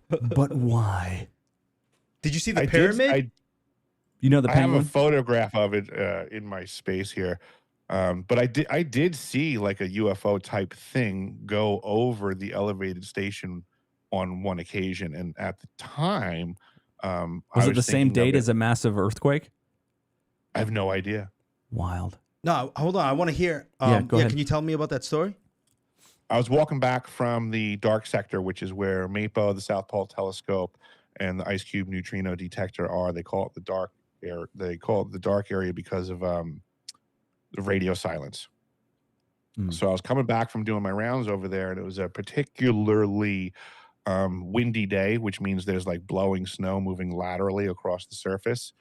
But why? Did you see the pyramid? You know the I penguin? have a photograph of it in my space here. But I did see like a UFO type thing go over the elevated station on one occasion, and at the time, Was I it the same thinking of date it- as a massive earthquake? I have no idea. Wild. No, hold on. I want to hear. Yeah, go ahead. Can you tell me about that story? I was walking back from the dark sector, which is where MAPO, the South Pole Telescope, and the Ice Cube Neutrino Detector are. They call it the dark air. They call it the dark area because of the radio silence. So I was coming back from doing my rounds over there, and it was a particularly windy day, which means there's like blowing snow moving laterally across the surface.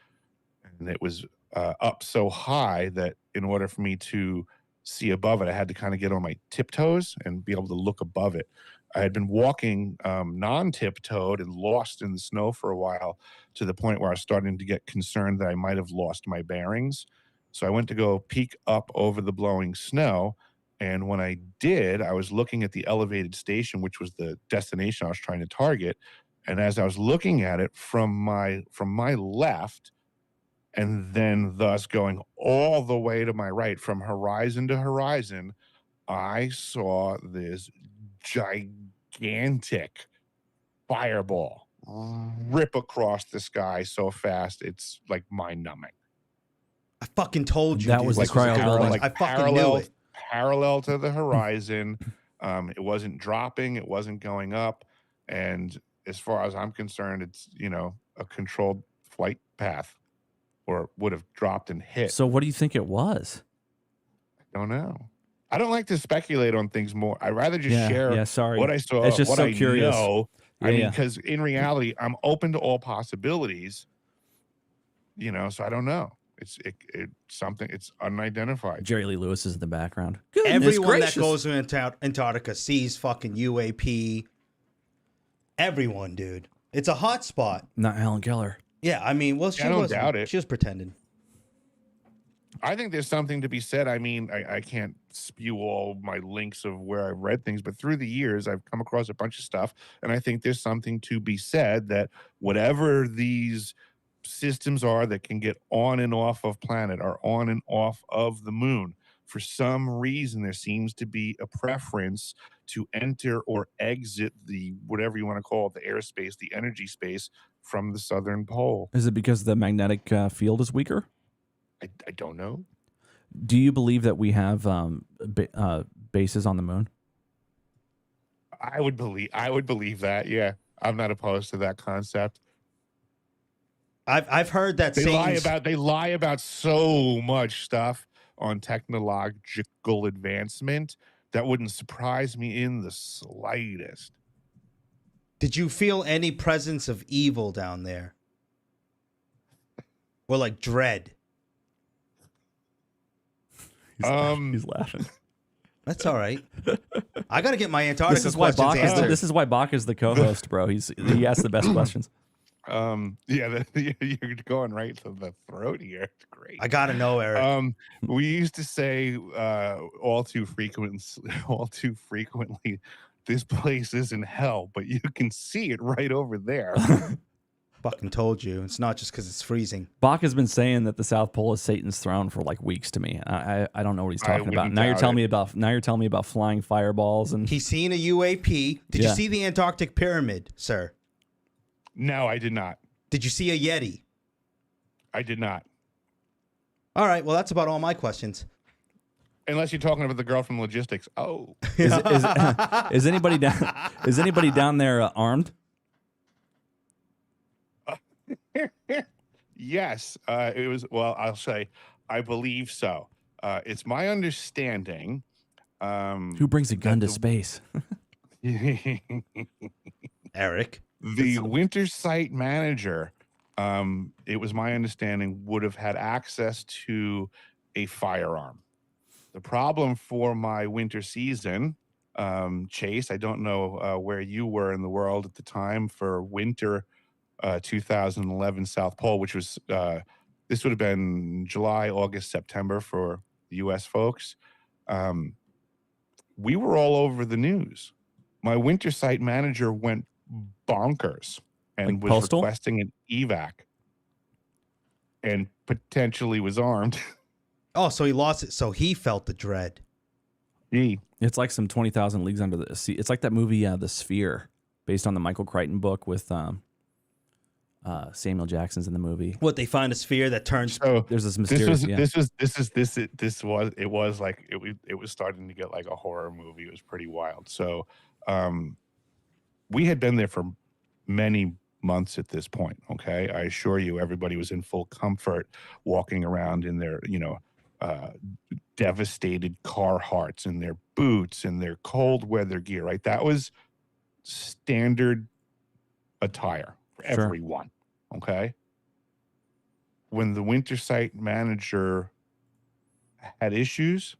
And it was up so high that in order for me to see above it, I had to kind of get on my tiptoes and be able to look above it. I had been walking non-tiptoed and lost in the snow for a while, to the point where I was starting to get concerned that I might have lost my bearings. So I went to go peek up over the blowing snow. And when I did, I was looking at the elevated station, which was the destination I was trying to target. And as I was looking at it from my left, and then thus going all the way to my right, from horizon to horizon, I saw this gigantic fireball rip across the sky so fast, it's like mind-numbing. I fucking told you. That dude, was the this was a cryo good building. one. I fucking knew it. Parallel to the horizon. It wasn't dropping, it wasn't going up. And as far as I'm concerned, it's, a controlled flight path, or would have dropped and hit. So what do you think it was? I don't know. I don't like to speculate on things more. I'd rather just share what I saw, it's just what so I curious. know. Yeah, I mean, because in reality, I'm open to all possibilities, so I don't know. It's something, it's unidentified. Jerry Lee Lewis is in the background. Everyone that goes to Antarctica sees fucking UAP. Everyone, dude. It's a hot spot. Not Helen Keller. Yeah, I mean, well, I don't doubt it. She was pretending. I think there's something to be said. I mean, I can't spew all my links of where I've read things, but through the years, I've come across a bunch of stuff, and I think there's something to be said that whatever these systems are that can get on and off of planet or on and off of the moon, for some reason, there seems to be a preference to enter or exit the, whatever you want to call it, the airspace, the energy space from the southern pole. Is it because the magnetic field is weaker? I don't know. Do you believe that we have bases on the moon? I would believe that. Yeah, I'm not opposed to that concept. I've heard that they lie about so much stuff on technological advancement that wouldn't surprise me in the slightest. Did you feel any presence of evil down there? Or like dread? He's laughing. That's all right. I got to get my Antarctica This is why questions answered. This is why Bach is the co-host, bro. He asks the best questions. You're going right to the throat here. It's great. I gotta know, Eric. We used to say all too frequently, this place isn't hell, but you can see it right over there. Fucking told you. It's not just because it's freezing. Bach has been saying that the South Pole is Satan's throne for like weeks to me. I don't know what he's talking about. Now you're telling me about flying fireballs and he's seen a UAP. Did you see the Antarctic pyramid, sir? No, I did not. Did you see a Yeti? I did not. All right. Well, that's about all my questions. Unless you're talking about the girl from logistics. Oh, is anybody down there armed? Yes, it was. Well, I'll say, I believe so. It's my understanding. Who brings a gun to space? Eric. The winter site manager, it was my understanding, would have had access to a firearm. The problem for my winter season, Chase, I don't know where you were in the world at the time for winter 2011 South Pole, which was, this would have been July, August, September for the U.S. folks. We were all over the news. My winter site manager went bonkers and Like was postal? requesting an evac and potentially was armed. Oh, so he lost it. So he felt the dread. It's like some 20,000 Leagues Under the Sea. It's like that movie, The Sphere, based on the Michael Crichton book with Samuel Jackson's in the movie. What, they find a sphere that turns. So There's this mysterious. it was starting to get like a horror movie. It was pretty wild. So we had been there for many months at this point. Okay, I assure you, everybody was in full comfort, walking around in their devastated Carhartts and their boots and their cold weather gear. Right, that was standard attire for everyone. Okay. When the winter site manager had issues,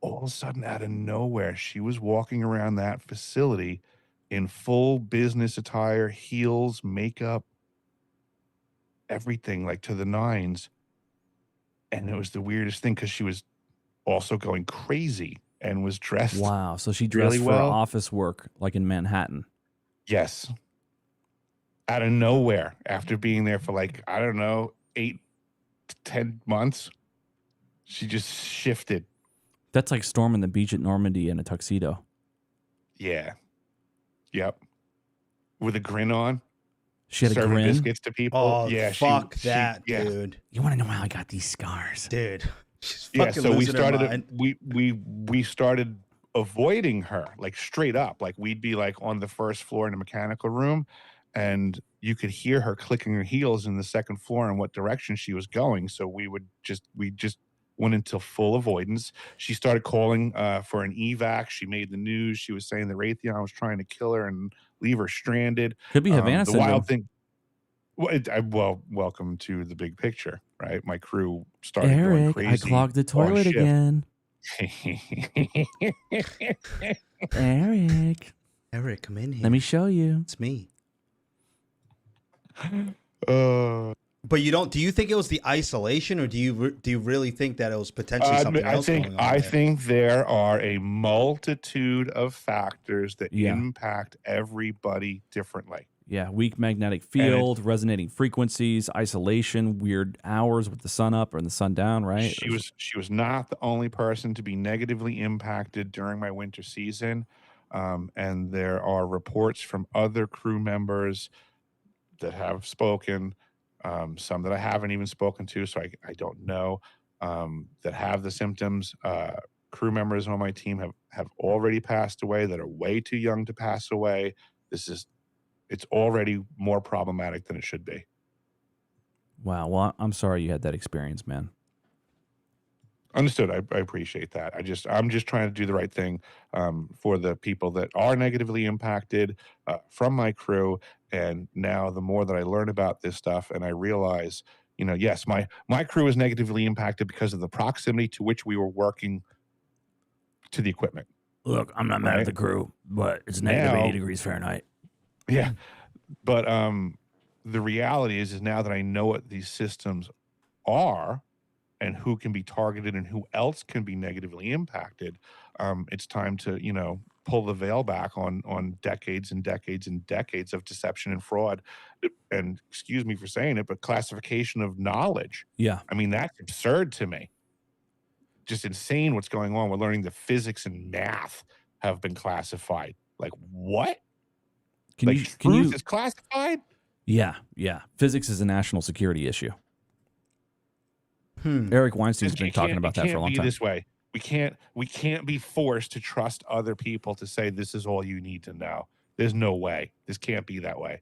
all of a sudden, out of nowhere, she was walking around that facility in full business attire, heels, makeup, everything, like to the nines. And it was the weirdest thing because she was also going crazy and was dressed. Wow. So she dressed really for well. office work, like in Manhattan. Yes. Out of nowhere, after being there for like, I don't know, 8 to 10 months, she just shifted. That's like storming the beach at Normandy in a tuxedo. Yeah. Yep. With a grin on. She had a serving grin. biscuits to people. Oh, Yeah, fuck she, that, yeah. dude. You want to know how I got these scars? Dude. She's Yeah, fucking so we losing her started mind. we started avoiding her, like straight up. Like we'd be like on the first floor in the mechanical room, and you could hear her clicking her heels in the second floor in what direction she was going. So we just went into full avoidance. She started calling for an evac. She made the news. She was saying the Raytheon was trying to kill her and leave her stranded. Could be Havana The syndrome. wild thing. Well, welcome to the big picture, right? My crew started going Eric, crazy. I clogged the toilet again. Eric, Eric, come in here. let me show you. It's me. uh, But you don't. Do you think it was the isolation, or do you really think that it was potentially something else going on? I there? think there are a multitude of factors that Yeah. impact everybody differently. Yeah, weak magnetic field, resonating frequencies, isolation, weird hours with the sun up or the sun down, right? She was not the only person to be negatively impacted during my winter season. And there are reports from other crew members that have spoken, some that I haven't even spoken to, so I don't know, that have the symptoms. Crew members on my team have already passed away that are way too young to pass away. It's already more problematic than it should be. Wow. Well, I'm sorry you had that experience, man. Understood. I appreciate that. I'm just trying to do the right thing for the people that are negatively impacted from my crew. And now the more that I learn about this stuff and I realize, yes, my crew is negatively impacted because of the proximity to which we were working to the equipment. Look, I'm not mad at the crew, but it's negative 80 degrees Fahrenheit. Yeah. But the reality is now that I know what these systems are and who can be targeted and who else can be negatively impacted, it's time to, pull the veil back on decades and decades and decades of deception and fraud. And excuse me for saying it, but classification of knowledge. Yeah. I mean, that's absurd to me. Just insane what's going on. We're learning that physics and math have been classified. Like what? Can you is classified? Yeah. Physics is a national security issue. Eric Weinstein's been talking about that for a long time. This way. We can't be forced to trust other people to say this is all you need to know. There's no way. This can't be that way.